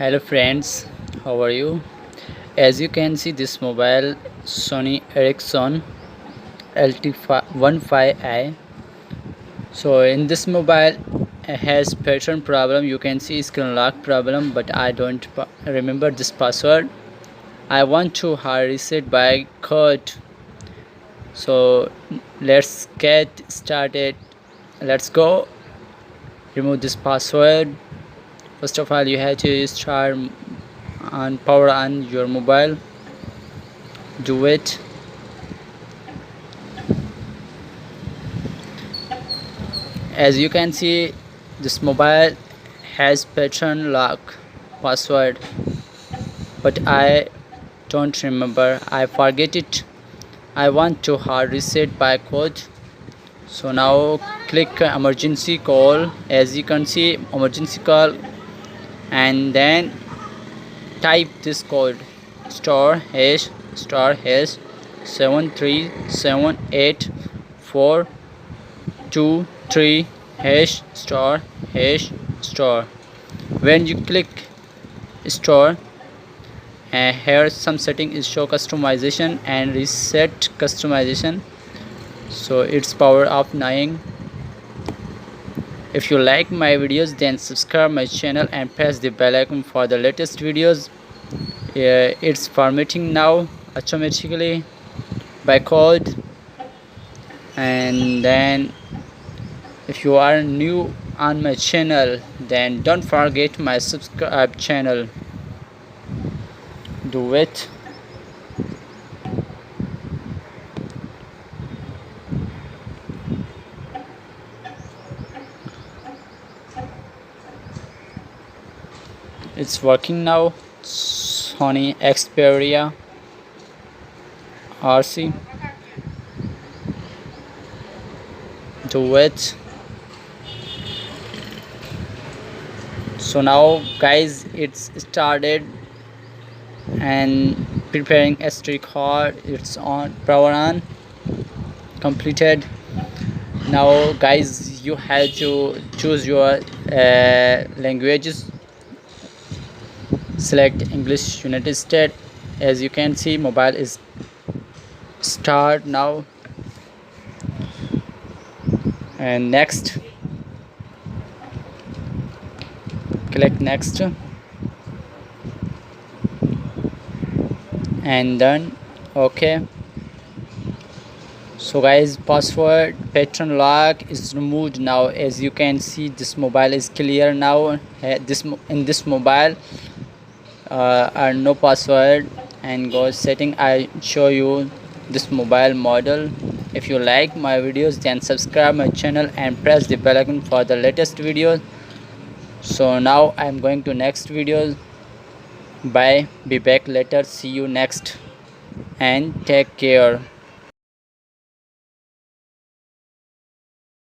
Hello friends, how are you? As you can see, this mobile Sony ERICSSON LT15i. So in this mobile has pattern problem. You can see screen lock problem, but I don't remember this password. I want to hard reset by code. So let's get started. Let's go. Remove this password. First of all, you have to start and power on your mobile. Do it. As you can see, this mobile has pattern lock password, but I don't remember. I forget it. I want to hard reset by code. So now click emergency call. As you can see, emergency call, and then type this code *# 7378423 *#*. When you click store, here some setting is show customization and reset customization, so it's power off 9. If you like my videos, then subscribe my channel and press the bell icon for the latest videos. It's formatting now automatically by code. And then if you are new on my channel, then don't forget my subscribe channel. Do it. It's working now. Sony xperia RC. Do it. So now guys, it's started and preparing SD card. It's on, power on, completed. Now guys, you have to choose your languages. Select English United States. As you can see, mobile is start now. And next, click next, and done. Okay. So guys, password pattern lock is removed now. As you can see, this mobile is clear now. In this mobile are no password. And go setting, I show you this mobile model. If you like my videos, then subscribe my channel and press the bell icon for the latest videos. So now I'm going to next video. Bye, be back later, see you next, and take care.